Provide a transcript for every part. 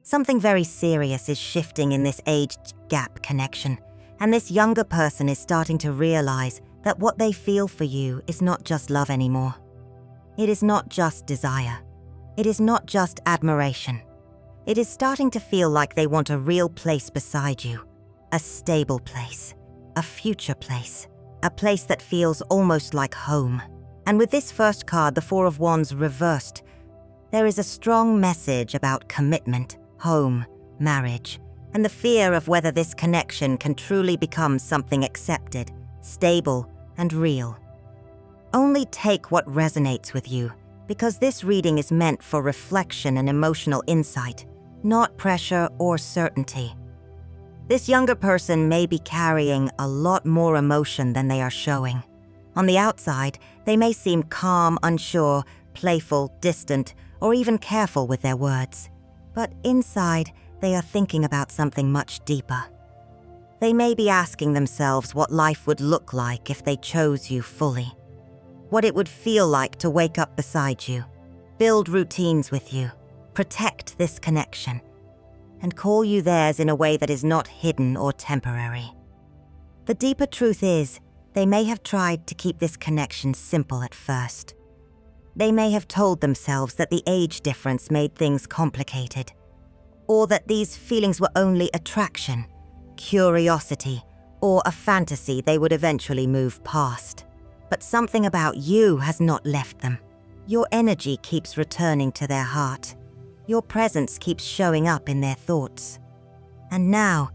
Something very serious is shifting in this age gap connection, and this younger person is starting to realize that what they feel for you is not just love anymore. It is not just desire. It is not just admiration. It is starting to feel like they want a real place beside you, a stable place, a future place, a place that feels almost like home. And with this first card, the Four of Wands reversed, there is a strong message about commitment, home, marriage, and the fear of whether this connection can truly become something accepted, stable, and real. Only take what resonates with you, because this reading is meant for reflection and emotional insight, not pressure or certainty. This younger person may be carrying a lot more emotion than they are showing. On the outside, they may seem calm, unsure, playful, distant, or even careful with their words. But inside, they are thinking about something much deeper. They may be asking themselves what life would look like if they chose you fully. What it would feel like to wake up beside you, build routines with you, protect this connection, and call you theirs in a way that is not hidden or temporary. The deeper truth is, they may have tried to keep this connection simple at first. They may have told themselves that the age difference made things complicated, or that these feelings were only attraction, curiosity, or a fantasy they would eventually move past. But something about you has not left them. Your energy keeps returning to their heart. Your presence keeps showing up in their thoughts. And now,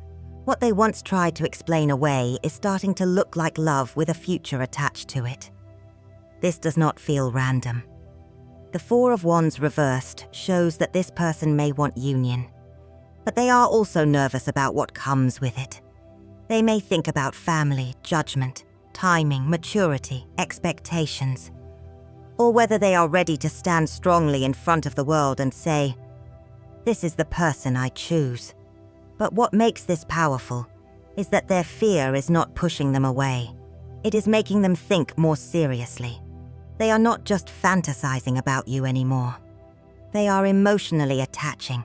what they once tried to explain away is starting to look like love with a future attached to it. This does not feel random. The Four of Wands reversed shows that this person may want union, but they are also nervous about what comes with it. They may think about family, judgment, timing, maturity, expectations, or whether they are ready to stand strongly in front of the world and say, "This is the person I choose." But what makes this powerful is that their fear is not pushing them away. It is making them think more seriously. They are not just fantasizing about you anymore. They are emotionally attaching.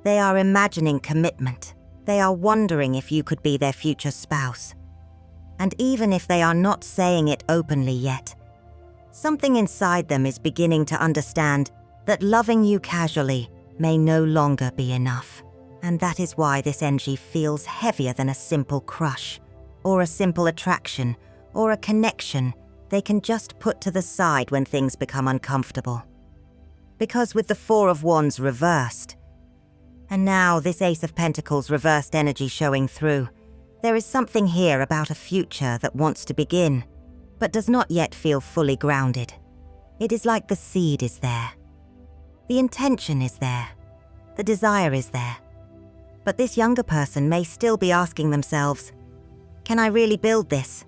They are imagining commitment. They are wondering if you could be their future spouse. And even if they are not saying it openly yet, something inside them is beginning to understand that loving you casually may no longer be enough. And that is why this energy feels heavier than a simple crush, or a simple attraction, or a connection they can just put to the side when things become uncomfortable. Because with the Four of Wands reversed, and now this Ace of Pentacles reversed energy showing through, there is something here about a future that wants to begin, but does not yet feel fully grounded. It is like the seed is there. The intention is there. The desire is there. But this younger person may still be asking themselves, can I really build this?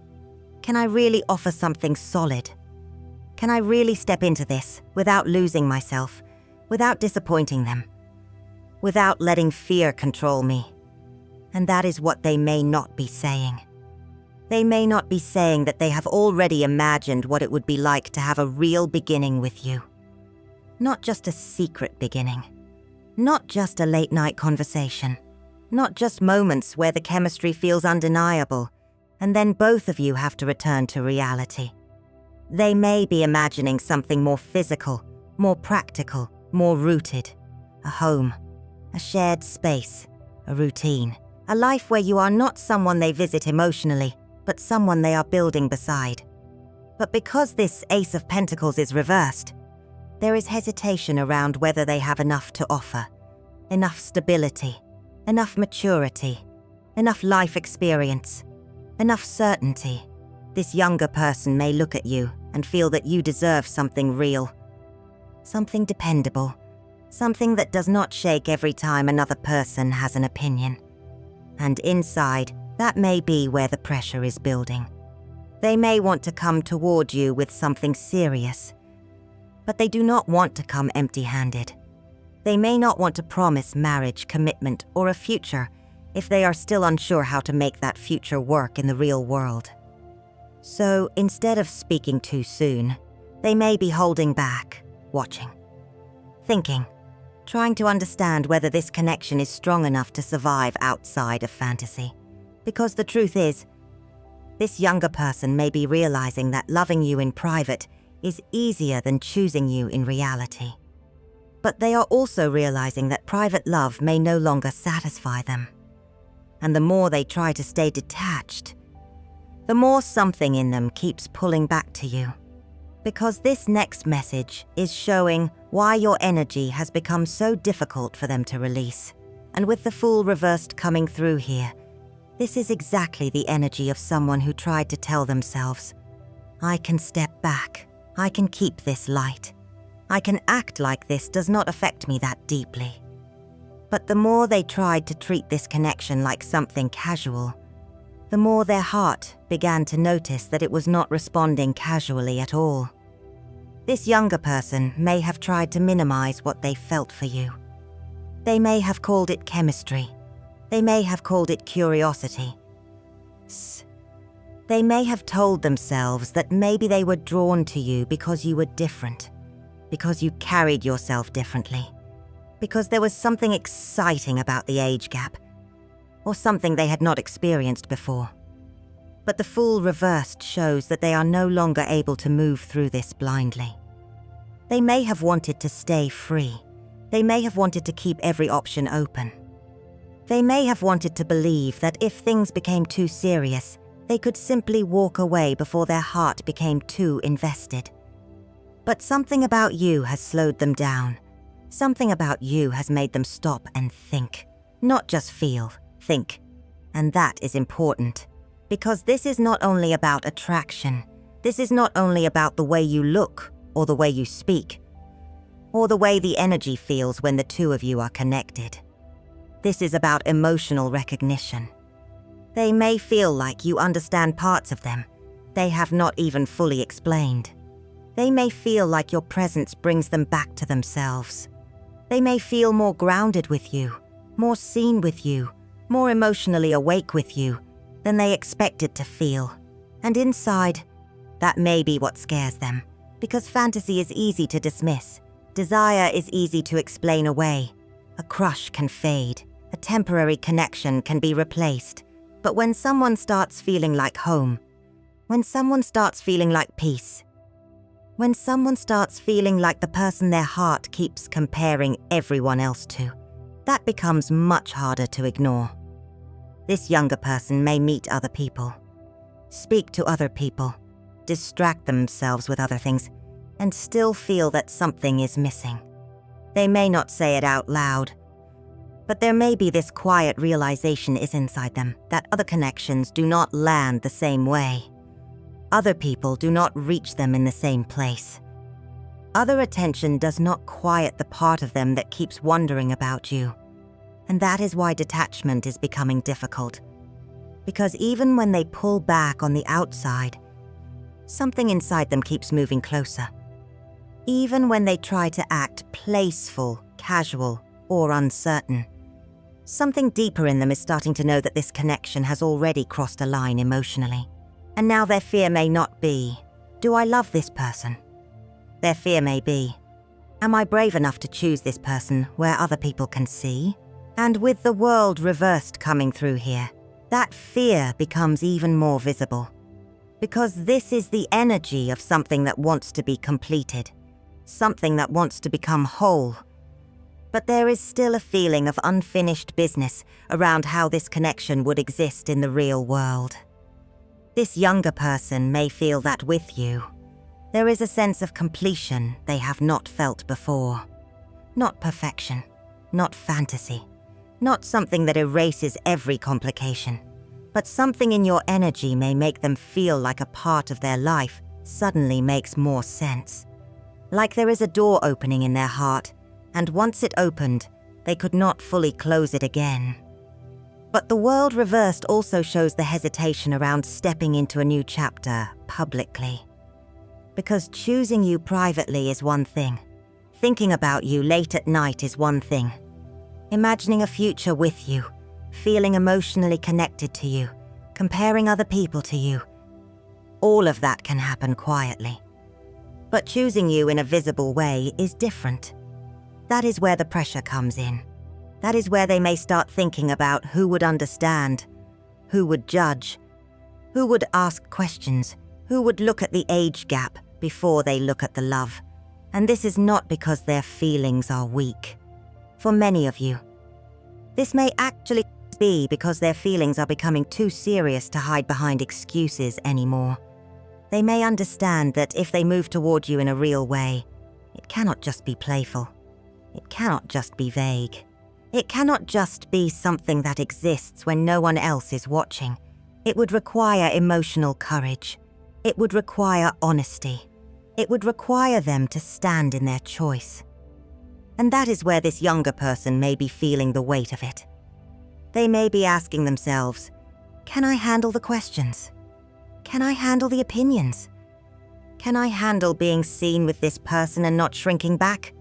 Can I really offer something solid? Can I really step into this without losing myself, without disappointing them, without letting fear control me? And that is what they may not be saying. They may not be saying that they have already imagined what it would be like to have a real beginning with you. Not just a secret beginning. Not just a late-night conversation. Not just moments where the chemistry feels undeniable, and then both of you have to return to reality. They may be imagining something more physical, more practical, more rooted. A home, a shared space, a routine. A life where you are not someone they visit emotionally, but someone they are building beside. But because this Ace of Pentacles is reversed, there is hesitation around whether they have enough to offer. Enough stability, enough maturity, enough life experience, enough certainty. This younger person may look at you and feel that you deserve something real. Something dependable. Something that does not shake every time another person has an opinion. And inside, that may be where the pressure is building. They may want to come toward you with something serious, but they do not want to come empty-handed. They may not want to promise marriage, commitment, or a future if they are still unsure how to make that future work in the real world. So instead of speaking too soon, they may be holding back, watching, thinking, trying to understand whether this connection is strong enough to survive outside of fantasy. Because the truth is, this younger person may be realizing that loving you in private is easier than choosing you in reality. But they are also realizing that private love may no longer satisfy them. And the more they try to stay detached, the more something in them keeps pulling back to you. Because this next message is showing why your energy has become so difficult for them to release. And with the Fool reversed coming through here, this is exactly the energy of someone who tried to tell themselves, I can step back, I can keep this light, I can act like this does not affect me that deeply. But the more they tried to treat this connection like something casual, the more their heart began to notice that it was not responding casually at all. This younger person may have tried to minimize what they felt for you. They may have called it chemistry. They may have called it curiosity. They may have told themselves that maybe they were drawn to you because you were different, because you carried yourself differently, because there was something exciting about the age gap, or something they had not experienced before. But the Fool reversed shows that they are no longer able to move through this blindly. They may have wanted to stay free. They may have wanted to keep every option open. They may have wanted to believe that if things became too serious, they could simply walk away before their heart became too invested. But something about you has slowed them down. Something about you has made them stop and think. Not just feel, think. And that is important. Because this is not only about attraction. This is not only about the way you look, or the way you speak, or the way the energy feels when the two of you are connected. This is about emotional recognition. They may feel like you understand parts of them they have not even fully explained. They may feel like your presence brings them back to themselves. They may feel more grounded with you, more seen with you, more emotionally awake with you than they expected to feel. And inside, that may be what scares them. Because fantasy is easy to dismiss. Desire is easy to explain away. A crush can fade. A temporary connection can be replaced. But when someone starts feeling like home, when someone starts feeling like peace, when someone starts feeling like the person their heart keeps comparing everyone else to, that becomes much harder to ignore. This younger person may meet other people, speak to other people, distract themselves with other things, and still feel that something is missing. They may not say it out loud, but there may be this quiet realization is inside them that other connections do not land the same way. Other people do not reach them in the same place. Other attention does not quiet the part of them that keeps wondering about you. And that is why detachment is becoming difficult. Because even when they pull back on the outside, something inside them keeps moving closer. Even when they try to act placeful, casual, or uncertain, something deeper in them is starting to know that this connection has already crossed a line emotionally. And now their fear may not be, do I love this person? Their fear may be, am I brave enough to choose this person where other people can see? And with the world reversed coming through here, that fear becomes even more visible. Because this is the energy of something that wants to be completed, something that wants to become whole. But there is still a feeling of unfinished business around how this connection would exist in the real world. This younger person may feel that with you. There is a sense of completion they have not felt before. Not perfection, not fantasy, not something that erases every complication. But something in your energy may make them feel like a part of their life suddenly makes more sense. Like there is a door opening in their heart, and once it opened, they could not fully close it again. But the world reversed also shows the hesitation around stepping into a new chapter publicly. Because choosing you privately is one thing. Thinking about you late at night is one thing. Imagining a future with you, feeling emotionally connected to you, comparing other people to you. All of that can happen quietly. But choosing you in a visible way is different. That is where the pressure comes in. That is where they may start thinking about who would understand, who would judge, who would ask questions, who would look at the age gap before they look at the love. And this is not because their feelings are weak. For many of you, this may actually be because their feelings are becoming too serious to hide behind excuses anymore. They may understand that if they move toward you in a real way, it cannot just be playful. It cannot just be vague. It cannot just be something that exists when no one else is watching. It would require emotional courage. It would require honesty. It would require them to stand in their choice. And that is where this younger person may be feeling the weight of it. They may be asking themselves, can I handle the questions? Can I handle the opinions? Can I handle being seen with this person and not shrinking back?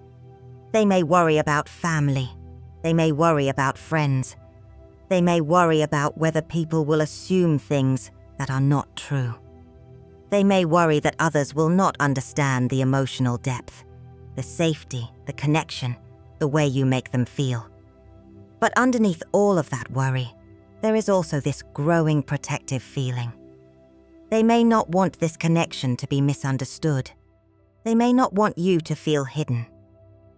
They may worry about family. They may worry about friends. They may worry about whether people will assume things that are not true. They may worry that others will not understand the emotional depth, the safety, the connection, the way you make them feel. But underneath all of that worry, there is also this growing protective feeling. They may not want this connection to be misunderstood. They may not want you to feel hidden.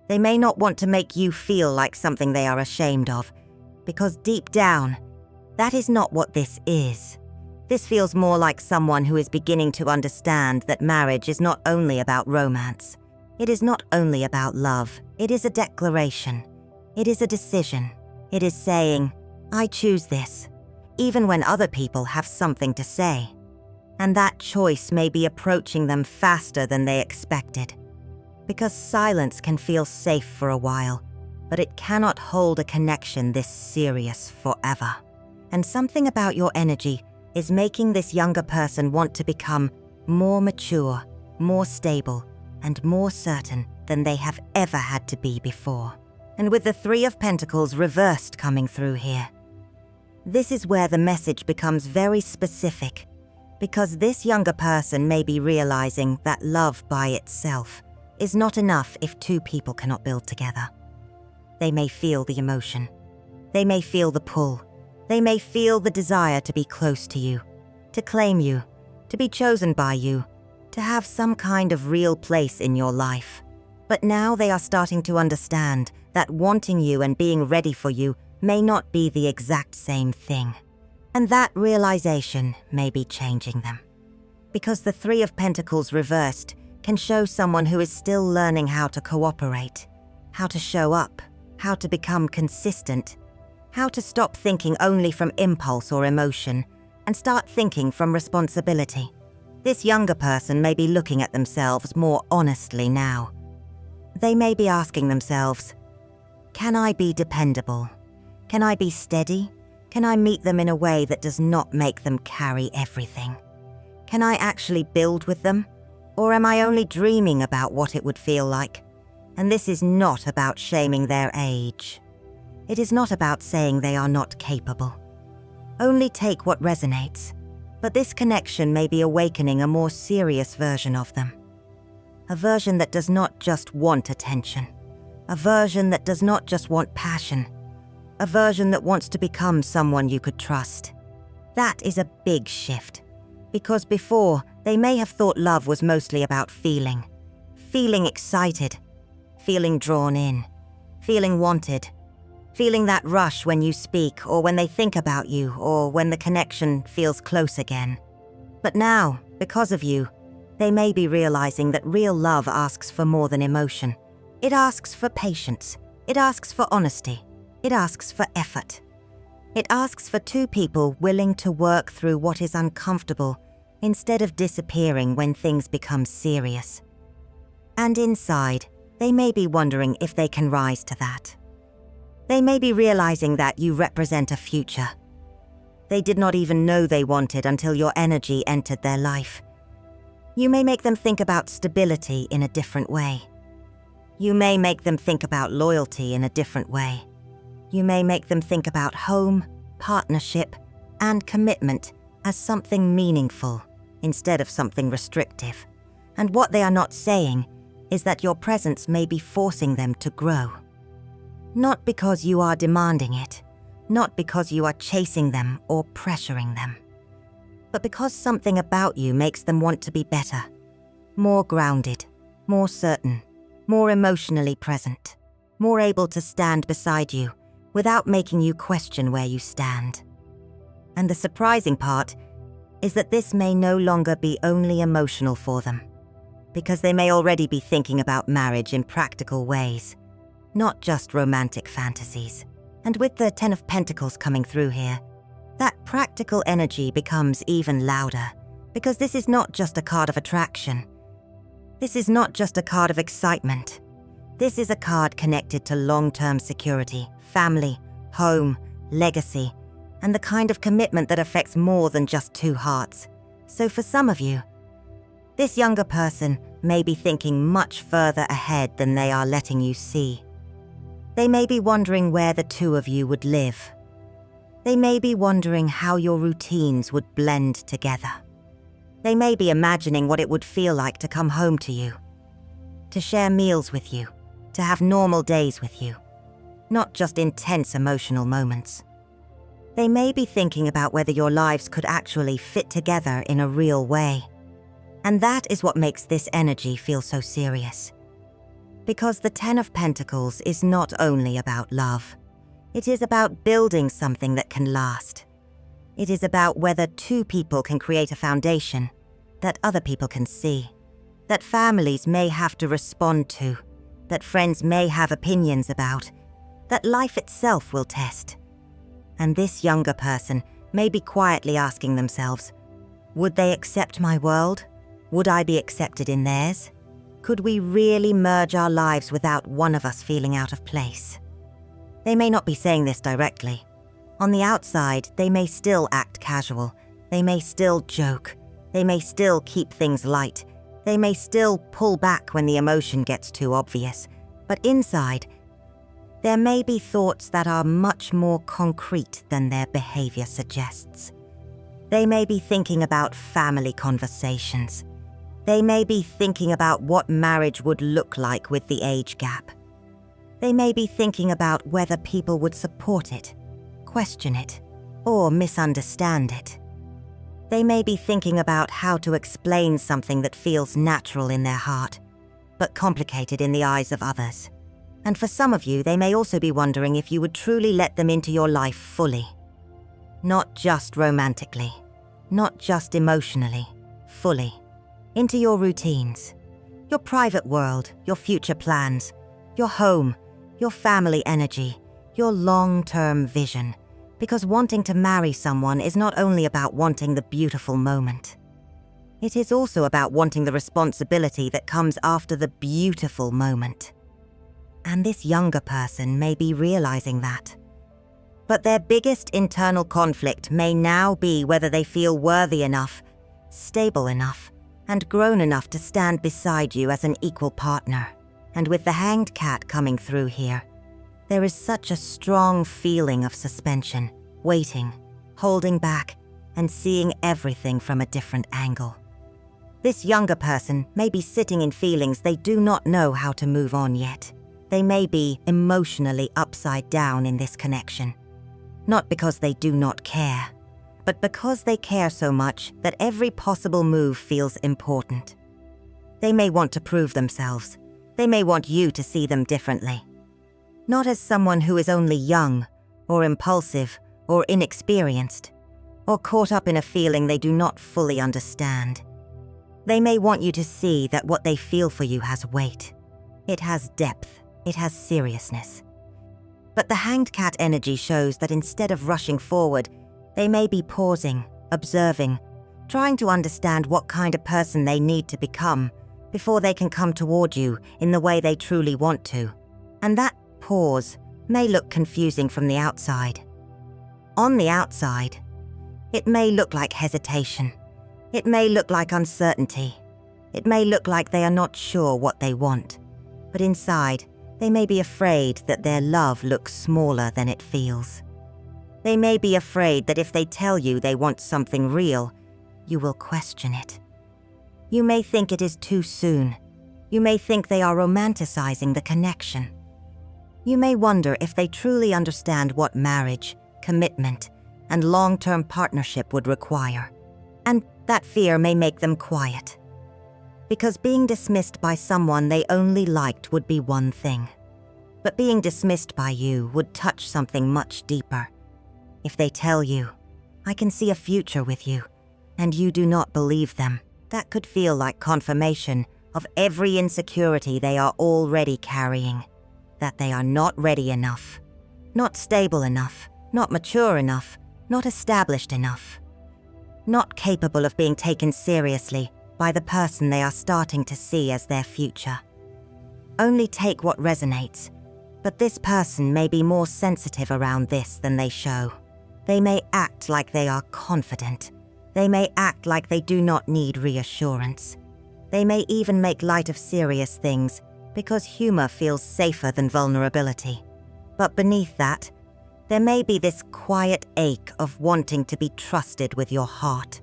They may not want to make you feel like something they are ashamed of, because deep down, that is not what this is. This feels more like someone who is beginning to understand that marriage is not only about romance. It is not only about love. It is a declaration. It is a decision. It is saying, I choose this, even when other people have something to say. And that choice may be approaching them faster than they expected. Because silence can feel safe for a while, but it cannot hold a connection this serious forever. And something about your energy is making this younger person want to become more mature, more stable, and more certain than they have ever had to be before. And with the Three of Pentacles reversed coming through here, this is where the message becomes very specific, because this younger person may be realizing that love by itself is not enough if two people cannot build together. They may feel the emotion. They may feel the pull. They may feel the desire to be close to you, to claim you, to be chosen by you, to have some kind of real place in your life. But now they are starting to understand that wanting you and being ready for you may not be the exact same thing. And that realization may be changing them. Because the Three of Pentacles reversed can show someone who is still learning how to cooperate, how to show up, how to become consistent, how to stop thinking only from impulse or emotion and start thinking from responsibility. This younger person may be looking at themselves more honestly now. They may be asking themselves, can I be dependable? Can I be steady? Can I meet them in a way that does not make them carry everything? Can I actually build with them? Or am I only dreaming about what it would feel like? And this is not about shaming their age. It is not about saying they are not capable. Only take what resonates. But this connection may be awakening a more serious version of them. A version that does not just want attention. A version that does not just want passion. A version that wants to become someone you could trust. That is a big shift. Because before, they may have thought love was mostly about feeling excited, feeling drawn in, feeling wanted, feeling that rush when you speak or when they think about you or when the connection feels close again. But now, because of you, they may be realizing that real love asks for more than emotion. It asks for patience. It asks for honesty. It asks for effort. It asks for two people willing to work through what is uncomfortable instead of disappearing when things become serious. And inside, they may be wondering if they can rise to that. They may be realizing that you represent a future they did not even know they wanted until your energy entered their life. You may make them think about stability in a different way. You may make them think about loyalty in a different way. You may make them think about home, partnership, and commitment as something meaningful instead of something restrictive. And what they are not saying is that your presence may be forcing them to grow. Not because you are demanding it, not because you are chasing them or pressuring them, but because something about you makes them want to be better, more grounded, more certain, more emotionally present, more able to stand beside you without making you question where you stand. And the surprising part is that this may no longer be only emotional for them, because they may already be thinking about marriage in practical ways, not just romantic fantasies. And with the Ten of Pentacles coming through here, that practical energy becomes even louder, because this is not just a card of attraction. This is not just a card of excitement. This is a card connected to long-term security, family, home, legacy, and the kind of commitment that affects more than just two hearts. So for some of you, this younger person may be thinking much further ahead than they are letting you see. They may be wondering where the two of you would live. They may be wondering how your routines would blend together. They may be imagining what it would feel like to come home to you, to share meals with you, to have normal days with you, not just intense emotional moments. They may be thinking about whether your lives could actually fit together in a real way. And that is what makes this energy feel so serious. Because the Ten of Pentacles is not only about love. It is about building something that can last. It is about whether two people can create a foundation that other people can see, that families may have to respond to, that friends may have opinions about, that life itself will test. And this younger person may be quietly asking themselves, would they accept my world? Would I be accepted in theirs? Could we really merge our lives without one of us feeling out of place? They may not be saying this directly. On the outside, they may still act casual. They may still joke. They may still keep things light. They may still pull back when the emotion gets too obvious. But inside, there may be thoughts that are much more concrete than their behavior suggests. They may be thinking about family conversations. They may be thinking about what marriage would look like with the age gap. They may be thinking about whether people would support it, question it, or misunderstand it. They may be thinking about how to explain something that feels natural in their heart, but complicated in the eyes of others. And for some of you, they may also be wondering if you would truly let them into your life fully. Not just romantically, not just emotionally, fully. Into your routines, your private world, your future plans, your home, your family energy, your long-term vision. Because wanting to marry someone is not only about wanting the beautiful moment. It is also about wanting the responsibility that comes after the beautiful moment. And this younger person may be realizing that. But their biggest internal conflict may now be whether they feel worthy enough, stable enough, and grown enough to stand beside you as an equal partner. And with the Hanged Cat coming through here, there is such a strong feeling of suspension, waiting, holding back, and seeing everything from a different angle. This younger person may be sitting in feelings they do not know how to move on yet. They may be emotionally upside down in this connection. Not because they do not care, but because they care so much that every possible move feels important. They may want to prove themselves. They may want you to see them differently. Not as someone who is only young, or impulsive, or inexperienced, or caught up in a feeling they do not fully understand. They may want you to see that what they feel for you has weight. It has depth. It has seriousness. But the Hanged Cat energy shows that instead of rushing forward, they may be pausing, observing, trying to understand what kind of person they need to become before they can come toward you in the way they truly want to. And that pause may look confusing from the outside. On the outside, it may look like hesitation. It may look like uncertainty. It may look like they are not sure what they want. But inside, they may be afraid that their love looks smaller than it feels. They may be afraid that if they tell you they want something real, you will question it. You may think it is too soon, You may think they are romanticizing the connection. You may wonder if they truly understand what marriage, commitment, and long-term partnership would require. And that fear may make them quiet. Because being dismissed by someone they only liked would be one thing. But being dismissed by you would touch something much deeper. If they tell you, "I can see a future with you," and you do not believe them, that could feel like confirmation of every insecurity they are already carrying. That they are not ready enough, not stable enough, not mature enough, not established enough, not capable of being taken seriously by the person they are starting to see as their future. Only take what resonates, but this person may be more sensitive around this than they show. They may act like they are confident. They may act like they do not need reassurance. They may even make light of serious things because humor feels safer than vulnerability. But beneath that, there may be this quiet ache of wanting to be trusted with your heart,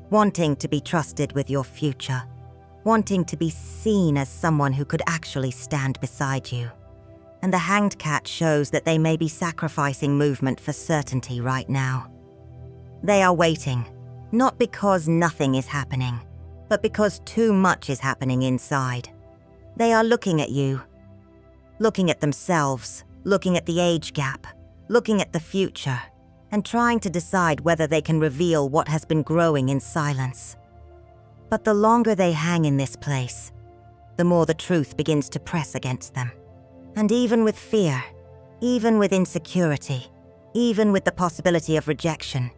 wanting to be trusted with your future, wanting to be seen as someone who could actually stand beside you. And the Hanged Cat shows that they may be sacrificing movement for certainty right now. They are waiting, not because nothing is happening, but because too much is happening inside. They are looking at you, looking at themselves, looking at the age gap, looking at the future, and trying to decide whether they can reveal what has been growing in silence. But the longer they hang in this place, the more the truth begins to press against them. And even with fear, even with insecurity, even with the possibility of rejection,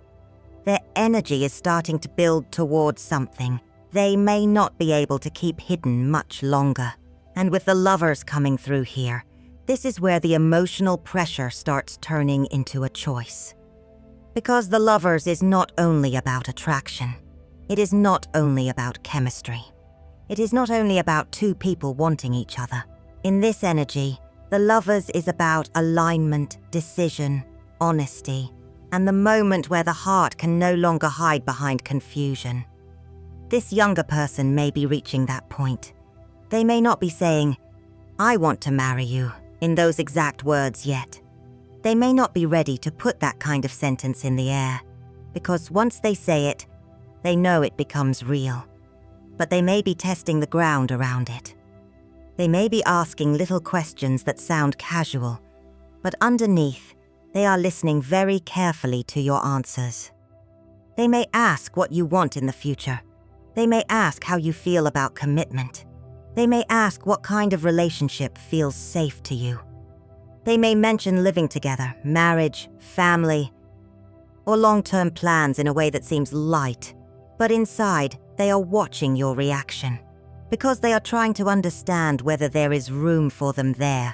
their energy is starting to build towards something they may not be able to keep hidden much longer. And with the Lovers coming through here, this is where the emotional pressure starts turning into a choice. Because the Lovers is not only about attraction. It is not only about chemistry. It is not only about two people wanting each other. In this energy, the Lovers is about alignment, decision, honesty, and the moment where the heart can no longer hide behind confusion. This younger person may be reaching that point. They may not be saying, "I want to marry you," in those exact words yet. They may not be ready to put that kind of sentence in the air, because once they say it, they know it becomes real. But they may be testing the ground around it. They may be asking little questions that sound casual, but underneath, they are listening very carefully to your answers. They may ask what you want in the future. They may ask how you feel about commitment. They may ask what kind of relationship feels safe to you. They may mention living together, marriage, family, or long-term plans in a way that seems light, but inside, they are watching your reaction, because they are trying to understand whether there is room for them there.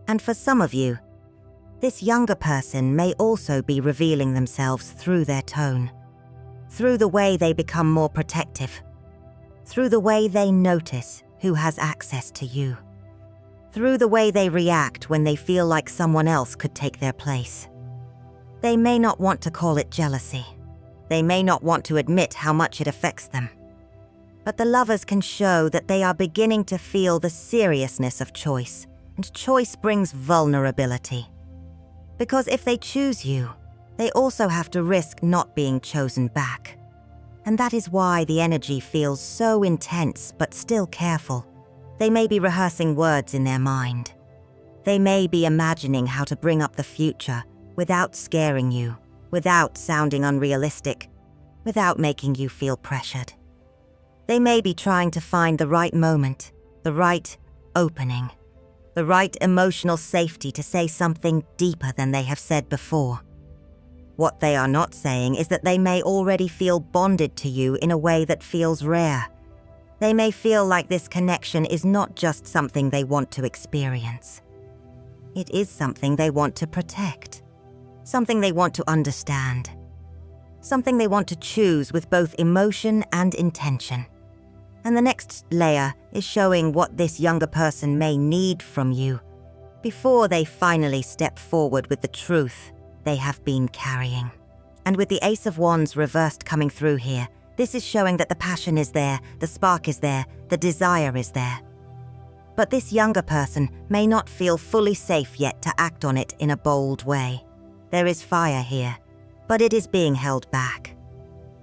And for some of you, this younger person may also be revealing themselves through their tone, through the way they become more protective, through the way they notice who has access to you, through the way they react when they feel like someone else could take their place. They may not want to call it jealousy. They may not want to admit how much it affects them. But the Lovers can show that they are beginning to feel the seriousness of choice, and choice brings vulnerability. Because if they choose you, they also have to risk not being chosen back. And that is why the energy feels so intense but still careful. They may be rehearsing words in their mind. They may be imagining how to bring up the future without scaring you, without sounding unrealistic, without making you feel pressured. They may be trying to find the right moment, the right opening, the right emotional safety to say something deeper than they have said before. What they are not saying is that they may already feel bonded to you in a way that feels rare. They may feel like this connection is not just something they want to experience. It is something they want to protect, something they want to understand, something they want to choose with both emotion and intention. And the next layer is showing what this younger person may need from you before they finally step forward with the truth they have been carrying. And with the Ace of Wands reversed coming through here, This is showing that the passion is there, the spark is there, the desire is there. But this younger person may not feel fully safe yet to act on it in a bold way. There is fire here, but it is being held back.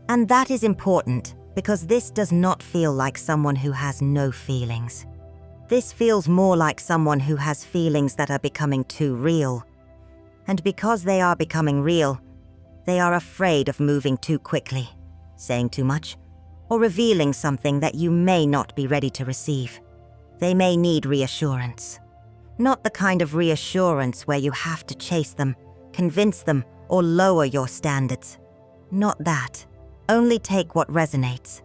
And that is important because this does not feel like someone who has no feelings. This feels more like someone who has feelings that are becoming too real. And because they are becoming real, they are afraid of moving too quickly, saying too much, or revealing something that you may not be ready to receive. They may need reassurance. Not the kind of reassurance where you have to chase them, convince them, or lower your standards. Not that. Only take what resonates.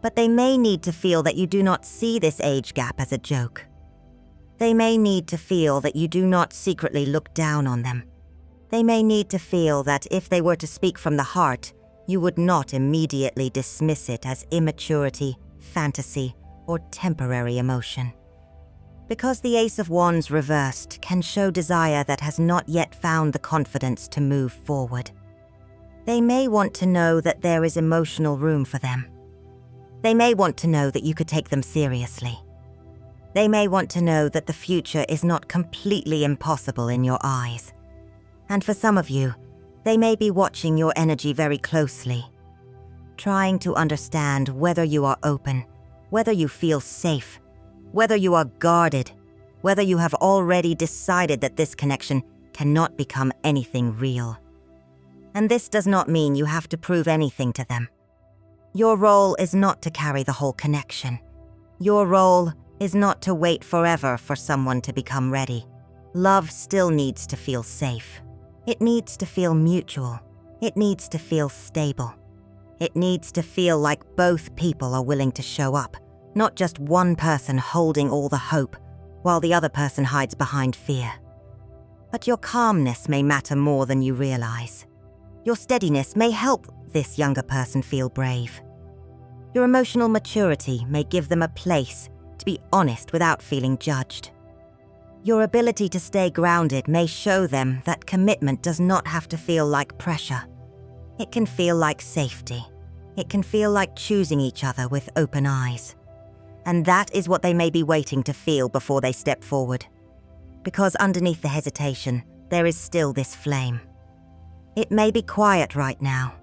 But they may need to feel that you do not see this age gap as a joke. They may need to feel that you do not secretly look down on them. They may need to feel that if they were to speak from the heart, you would not immediately dismiss it as immaturity, fantasy, or temporary emotion. Because the Ace of Wands reversed can show desire that has not yet found the confidence to move forward. They may want to know that there is emotional room for them. They may want to know that you could take them seriously. They may want to know that the future is not completely impossible in your eyes. And for some of you, they may be watching your energy very closely, trying to understand whether you are open, whether you feel safe, whether you are guarded, whether you have already decided that this connection cannot become anything real. And this does not mean you have to prove anything to them. Your role is not to carry the whole connection. Your role is not to wait forever for someone to become ready. Love still needs to feel safe. It needs to feel mutual. It needs to feel stable. It needs to feel like both people are willing to show up, not just one person holding all the hope while the other person hides behind fear. But your calmness may matter more than you realize. Your steadiness may help this younger person feel brave. Your emotional maturity may give them a place to be honest without feeling judged. Your ability to stay grounded may show them that commitment does not have to feel like pressure. It can feel like safety. It can feel like choosing each other with open eyes. And that is what they may be waiting to feel before they step forward. Because underneath the hesitation, there is still this flame. It may be quiet right now.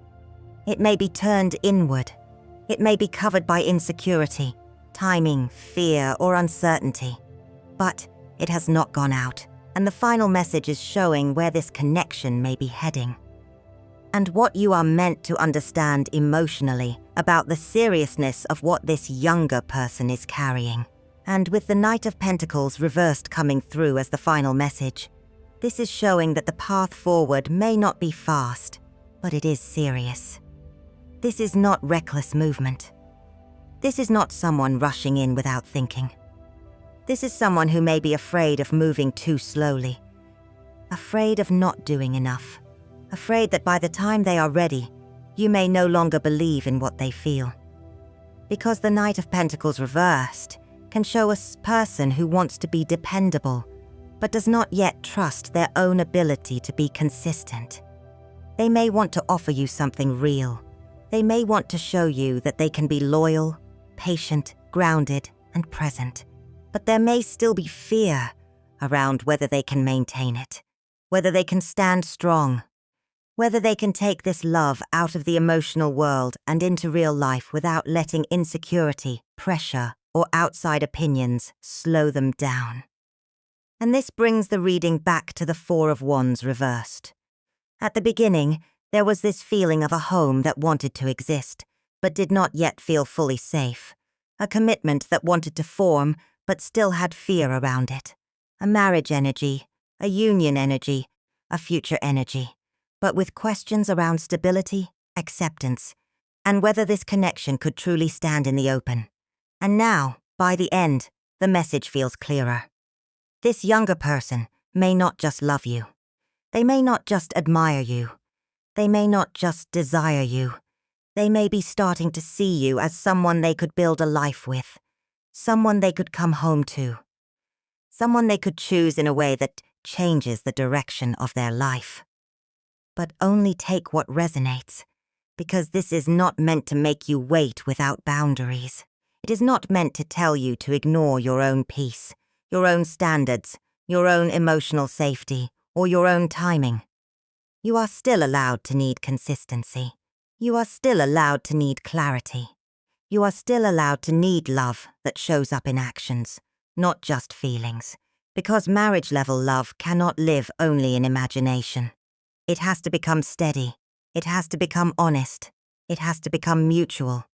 It may be turned inward. It may be covered by insecurity, timing, fear, or uncertainty. But it has not gone out, and the final message is showing where this connection may be heading. And what you are meant to understand emotionally about the seriousness of what this younger person is carrying. And with the Knight of Pentacles reversed coming through as the final message, this is showing that the path forward may not be fast, but it is serious. This is not reckless movement. This is not someone rushing in without thinking. This is someone who may be afraid of moving too slowly, afraid of not doing enough, afraid that by the time they are ready, you may no longer believe in what they feel. Because the Knight of Pentacles reversed can show a person who wants to be dependable, but does not yet trust their own ability to be consistent. They may want to offer you something real. They may want to show you that they can be loyal, patient, grounded, and present. But there may still be fear around whether they can maintain it, whether they can stand strong, whether they can take this love out of the emotional world and into real life without letting insecurity, pressure, or outside opinions slow them down. And this brings the reading back to the Four of Wands reversed. At the beginning, there was this feeling of a home that wanted to exist, but did not yet feel fully safe. A commitment that wanted to form, but still had fear around it. A marriage energy, a union energy, a future energy, but with questions around stability, acceptance, and whether this connection could truly stand in the open. And now, by the end, the message feels clearer. This younger person may not just love you. They may not just admire you. They may not just desire you. They may be starting to see you as someone they could build a life with, someone they could come home to, someone they could choose in a way that changes the direction of their life. But only take what resonates. because this is not meant to make you wait without boundaries. It is not meant to tell you to ignore your own peace, your own standards, your own emotional safety, or your own timing. You are still allowed to need consistency. You are still allowed to need clarity. You are still allowed to need love that shows up in actions, not just feelings, because marriage-level love cannot live only in imagination. It has to become steady. It has to become honest. It has to become mutual.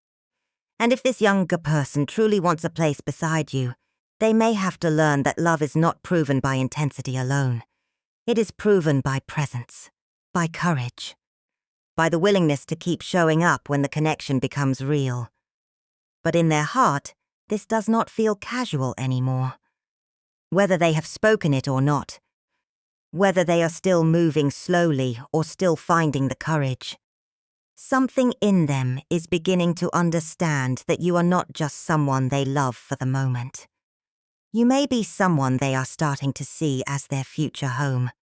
And if this younger person truly wants a place beside you, they may have to learn that love is not proven by intensity alone. It is proven by presence, by courage, by the willingness to keep showing up when the connection becomes real. But in their heart, this does not feel casual anymore. Whether they have spoken it or not, whether they are still moving slowly or still finding the courage, something in them is beginning to understand that you are not just someone they love for the moment. You may be someone they are starting to see as their future home.